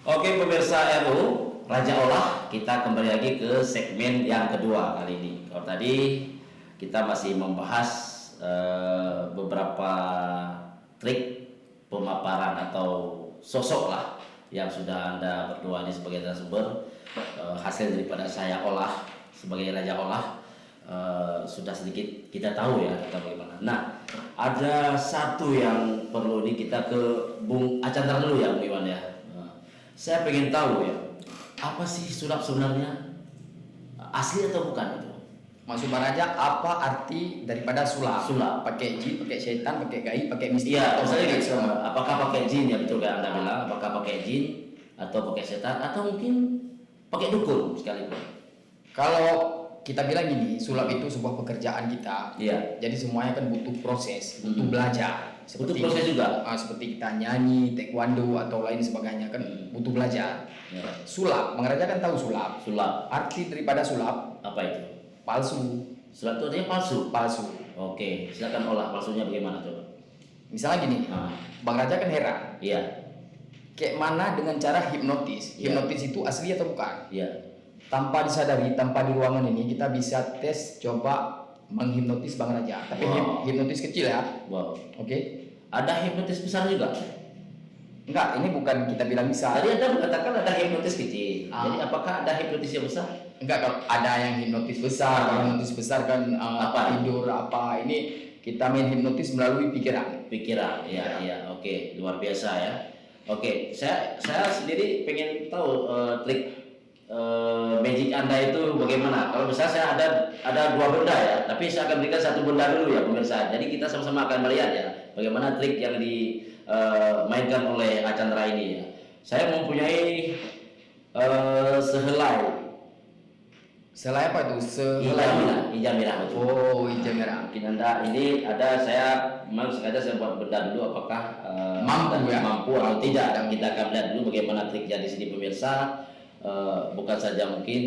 Oke pemirsa RU Raja Olah, kita kembali lagi ke segmen yang kedua kali ini. Kalau tadi kita masih membahas beberapa trik pemaparan atau sosok lah yang sudah Anda berdua ini sebagai narasumber, hasil daripada saya olah sebagai Raja Olah, sudah sedikit kita tahu ya kita bagaimana. Nah, ada satu yang perlu ini kita ke Bung Acandra dulu ya, Bung Iwan ya. Saya pengen tahu ya, apa sih sulap sebenarnya? Asli atau bukan itu? Maksud Bang Raja, apa arti daripada sulap? Sulap. Pakai jin, pakai setan, pakai gaib, pakai mistik. Iya, atau saya pakai gitu. semua? Apakah pakai jin ya, betul kayak Anda bilang? Apakah pakai jin atau pakai setan atau mungkin pakai dukun sekalipun? Kalau kita bilang gini, sulap itu sebuah pekerjaan kita. Iya. Jadi semuanya kan butuh proses, butuh belajar. Butuh proses juga. Seperti kita nyanyi, taekwondo atau lain sebagainya kan butuh belajar. Ya. Sulap, Bang Raja kan tahu sulap. Sulap. Arti daripada sulap Apa itu? palsu, Sulap itu artinya palsu. palsu. Oke, silakan olah palsunya bagaimana coba? Misalnya gini, Ah. Bang Raja kan heran. Iya. Kayak mana dengan cara hipnotis? Iya. Hipnotis itu asli atau bukan? Iya. Tanpa disadari, tanpa di ruangan ini kita bisa tes coba menghipnotis Bang Raja. Tapi Wow. hipnotis kecil ya, Wow. oke? Ada hipnotis besar juga. Enggak, ini bukan kita bilang bisa. Tadi Anda mengatakan ada hipnotis kecil. Ah. Jadi apakah ada hipnotis yang besar? Enggak, kalau ada yang hipnotis besar, kalau hipnotis besar kan Apa? tidur apa. Ini kita main hipnotis melalui pikiran. Pikiran, Pikiran. ya, oke, luar biasa ya. Oke, saya sendiri pengen tahu trik magic Anda itu bagaimana. Kalau misalnya saya ada dua benda ya, tapi saya akan berikan satu benda dulu ya pemirsa. Jadi kita sama-sama akan melihat ya bagaimana trik yang dimainkan oleh Acandra ini ya. Saya mempunyai sehelai Selai apa itu? hijau Sehelai. merah, hijau merah betul. Oh, hijau merah. Mungkin Anda ini ada, saya memang sengaja saya buat benda dulu apakah Mampu ya? mampu atau tidak, dan kita akan lihat dulu bagaimana triknya di sini pemirsa. Bukan saja mungkin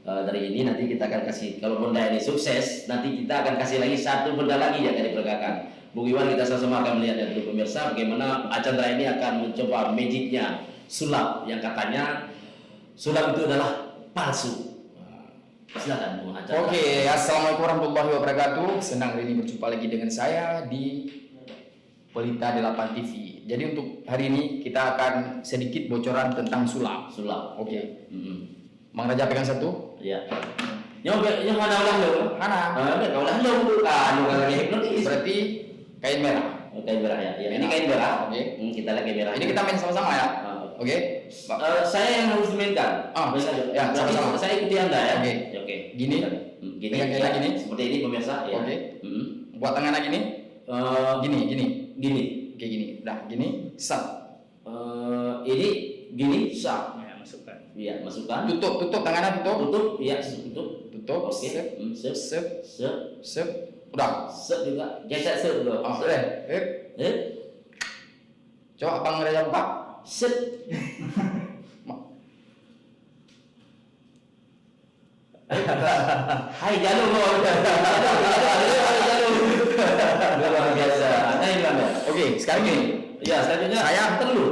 dari ini nanti kita akan kasih, kalau benda ini sukses nanti kita akan kasih lagi satu benda lagi yang akan diperagakan. Bung Iwan, kita sama-sama akan melihat ya dulu pemirsa bagaimana Acandra ini akan mencoba magicnya sulap yang katanya sulap itu adalah palsu. Silakan Bung Acandra. Oke, assalamualaikum warahmatullahi wabarakatuh. Senang hari ini berjumpa lagi dengan saya di Pelita 8 TV. Jadi untuk hari ini kita akan sedikit bocoran tentang sulap. Sulap. Oke. Mm-mm. Mang Raja pegang satu. Ya. Yang ada ulah lo. Mana? Ada ulah lo bukan lagi hipnotis. Berarti kain merah. Oh, kain merah ya. Ya, ini kain merah. Oke. Kita lagi merah. Ini kita main sama-sama ya. Ah. Oke. Saya yang harus dimainkan. Ah, ya, Berarti sama-sama. saya ikuti Anda ya. Oke. Oke. Gini. Gini. Pegang kain Ya. gini. Seperti ini pemirsa ya. Oke. Mm-mm. Buat tangan lagi nih. Gini, gini. Gini. Oke, gini. Udah, gini. Sat. Ini gini. Ya, masukkan. Iya, masukkan. Tutup tangannya tutup. Tutup. Iya, tutup. Tutup. Oke. Sep. Sep. Sep. Sep. Sep. Udah. Sep juga. Gesek sep dulu. Oh, Sep. udah. Eh. Coba Bang Raja buka. Sep. Hai jalur luar biasa. Anda yang bilang ya? Oke, sekarang gini. Ya, selanjutnya Saya- telur.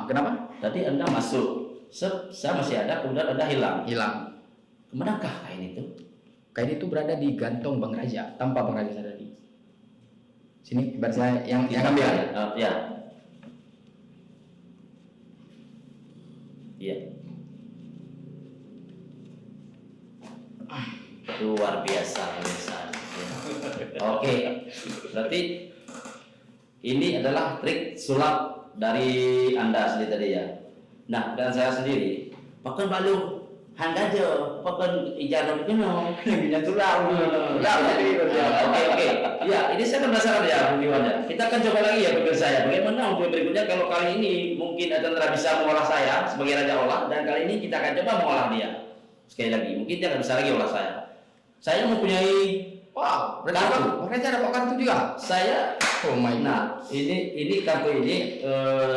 Kenapa? Tadi Anda masuk, saya masih ada, kemudian Anda hilang. Hilang. Kemanakah kain itu? Kain itu berada di gantong Bang Raja, tanpa Bang Raja sadari. Sini, biar saya yang ambil. Ya. Iya. Luar biasa pemirsa. Oke, berarti ini adalah trik sulap dari Anda sendiri tadi ya. Nah, dan saya sendiri, pakai balu hangajo, pakai ijaran keno, punya sulap. Oke. Ya, ini saya penasaran ya, Bung Iwan ya. Kita akan coba lagi ya pemirsa saya. Bagaimana untuk berikutnya kalau kali ini mungkin Acandra bisa mengolah saya sebagai Raja Olah, dan kali ini kita akan coba mengolah dia. Sekali lagi, mungkin dia nggak bisa lagi olah saya. Saya mempunyai Wow, berarti Kartu. Bang Raja dapat kartu juga. saya Oh my god. nah ini kartu ini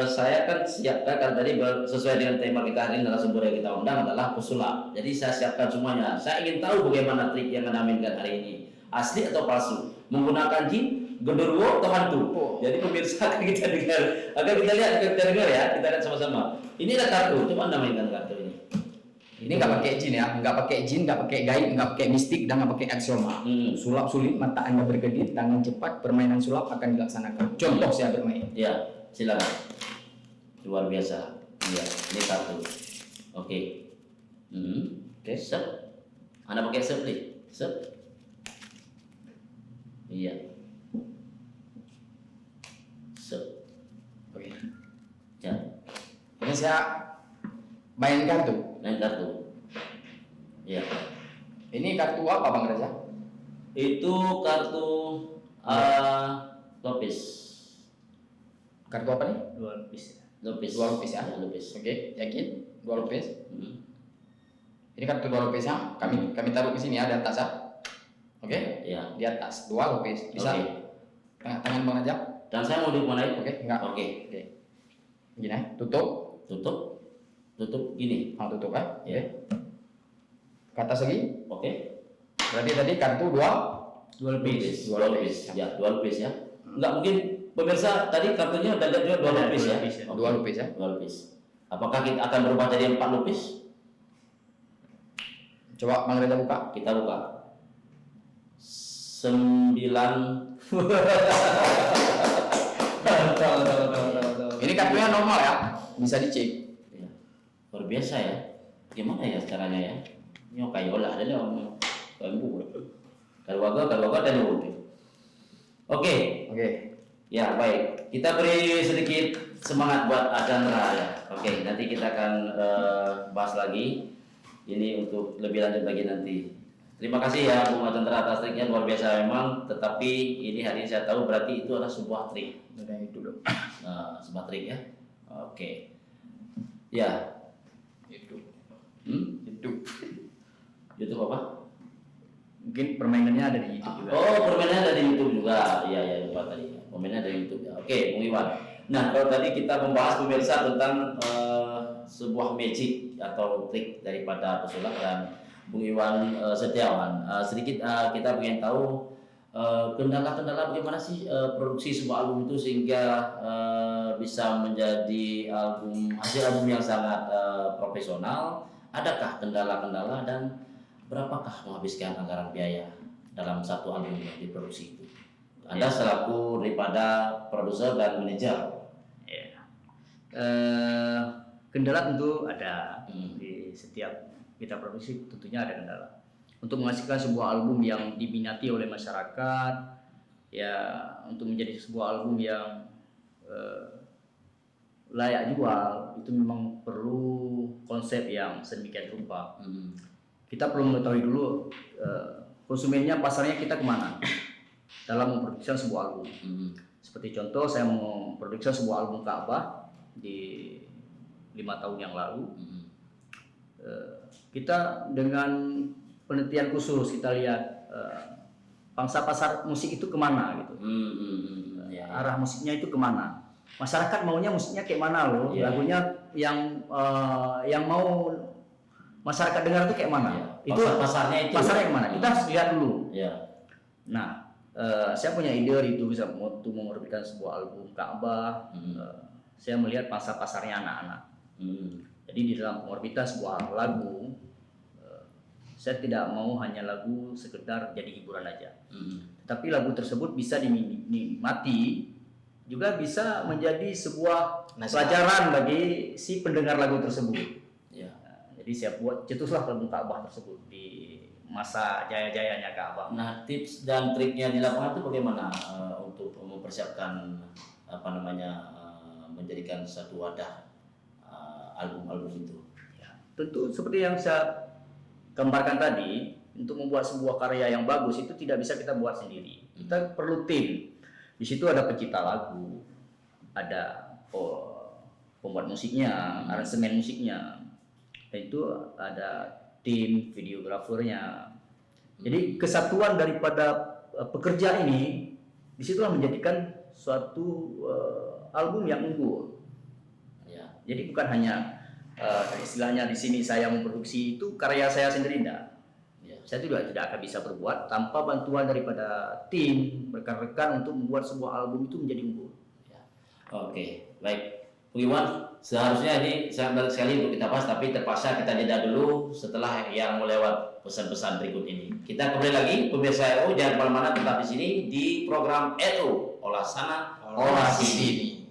saya kan siapkan karena tadi sesuai dengan tema kita hari ini narasumber yang kita undang adalah pesulap. Jadi saya siapkan semuanya. Saya ingin tahu bagaimana trik yang Anda mainkan hari ini. asli atau palsu, menggunakan jin, genderuwo atau hantu. Jadi pemirsa akan kita dengar, kita dengar ya, kita lihat sama-sama. Ini ada kartu, coba anda mainkan kartu ini. Ini nggak pakai jin ya, nggak pakai jin, nggak pakai gaib, nggak pakai mistik, dan nggak pakai aksioma. Sulap sulit, mata anda berkedip, tangan cepat, permainan sulap akan dilaksanakan. Contoh saya bermain. Ya, silakan. Luar biasa. Ya, ini kartu. Oke. Oke, set. Anda pakai set, please. Set. Iya. Set. Oke. Ya, Ini saya main kartu. main kartu. Ya. Ini kartu apa Bang Reza? Itu kartu lopis. Kartu apa nih? Dua lapis. Lopis. Dua lupis ya? Lopis. Oke, yakin? Dua lupis. Hmm. Ini kartu dua lupis ya. Kami taruh di sini ya, di atas ya. Oke? Ya. Di atas dua lupis. Bisa? Oke. Tangan Bang Reza. Dan saya mau dimanain? Oke, enggak. Oke. Oke. Gini ya, tutup. Tutup gini. Tutup ya. Ya. Ke atas lagi. Oke. Berarti tadi kartu dua. Dua lapis. Dua lapis. Ya, dua lapis ya. Enggak mungkin pemirsa tadi kartunya udah lihat juga dua Ada lapis dua ya. lapis ya. Oke. Dua lupis ya. Dua lapis. Apakah kita akan berubah jadi 4 lapis? Coba Bang Reza buka. Kita buka. 9. Ini kartunya normal ya. Bisa dicek. Ya. Luar biasa ya. Gimana ya caranya ya? Nyo kayola ada dong. Bambu. Kalau dan ubi. Oke. Oke. Ya baik, kita beri sedikit semangat buat Chandra ya. Oke, nanti kita akan bahas lagi ini untuk lebih lanjut lagi nanti. Terima kasih ya Bung Chandra atas triknya luar biasa memang. Tetapi ini hari ini saya tahu berarti itu adalah sebuah trik, Udah itu dong. sebuah trik ya. Oke, ya. Itu. Hmm? Itu. YouTube apa? Mungkin permainannya ada di YouTube juga. Oh, permainannya ada di YouTube juga. Iya, lupa tadi. Permainannya ada di YouTube ya. Oke, Bung Iwan. Nah, kalau tadi kita membahas pemirsa tentang sebuah magic atau trik daripada pesulap dan Bung Iwan Setiawan. Sedikit kita ingin tahu kendala-kendala bagaimana sih produksi sebuah album itu sehingga bisa menjadi hasil album yang sangat profesional. Adakah kendala-kendala dan berapakah menghabiskan anggaran biaya dalam satu album yang diproduksi itu? Anda selaku daripada produser dan manajer. Ya. Kendala tentu ada di setiap kita produksi, tentunya ada kendala. Untuk menghasilkan sebuah album yang diminati oleh masyarakat, ya untuk menjadi sebuah album yang layak jual, itu memang perlu konsep yang sedemikian rupa. Kita perlu mengetahui dulu konsumennya, pasarnya kita kemana dalam memproduksi sebuah album. Seperti contoh, saya mau memproduksi sebuah album Ka'bah di 5 tahun yang lalu. Kita dengan penelitian khusus kita lihat pangsa pasar musik itu kemana gitu. Arah musiknya itu kemana. Masyarakat maunya musiknya kayak mana loh, lagunya yang mau masyarakat dengar itu kayak mana? Itu pasarnya kemana? Kita harus lihat dulu. Ya. Nah, saya punya ide itu bisa untuk menerbitkan sebuah album Ka'bah. Saya melihat pasarnya anak-anak. Jadi di dalam pengorbitan sebuah lagu, saya tidak mau hanya lagu sekedar jadi hiburan aja. Tapi lagu tersebut bisa dinikmati, juga bisa menjadi sebuah pelajaran bagi si pendengar lagu tersebut. Ya. Jadi saya cetuslah album Ka'bah tersebut di masa jaya-jayanya Ka'bah. Nah, tips dan triknya di lapangan itu bagaimana untuk mempersiapkan menjadikan satu wadah album-album itu? Ya, tentu seperti yang saya gambarkan tadi, untuk membuat sebuah karya yang bagus itu tidak bisa kita buat sendiri. Kita perlu tim. Di situ ada pencipta lagu, ada pembuat musiknya, aransemen musiknya, dan itu ada tim videografernya. Jadi kesatuan daripada pekerja ini disitulah menjadikan suatu album yang unggul. Ya. Jadi bukan hanya istilahnya di sini saya memproduksi itu karya saya sendiri, enggak. Ya. saya juga tidak akan bisa berbuat tanpa bantuan daripada tim rekan-rekan untuk membuat sebuah album itu menjadi unggul. Oke, baik. Bung Iwan, seharusnya ini sangat menarik sekali untuk kita bahas, tapi terpaksa kita jeda dulu setelah yang melewat pesan-pesan berikut ini. Kita kembali lagi, pemirsa RO, jangan kemana-mana, tetap di sini di program RO, olah sana, Olah sini.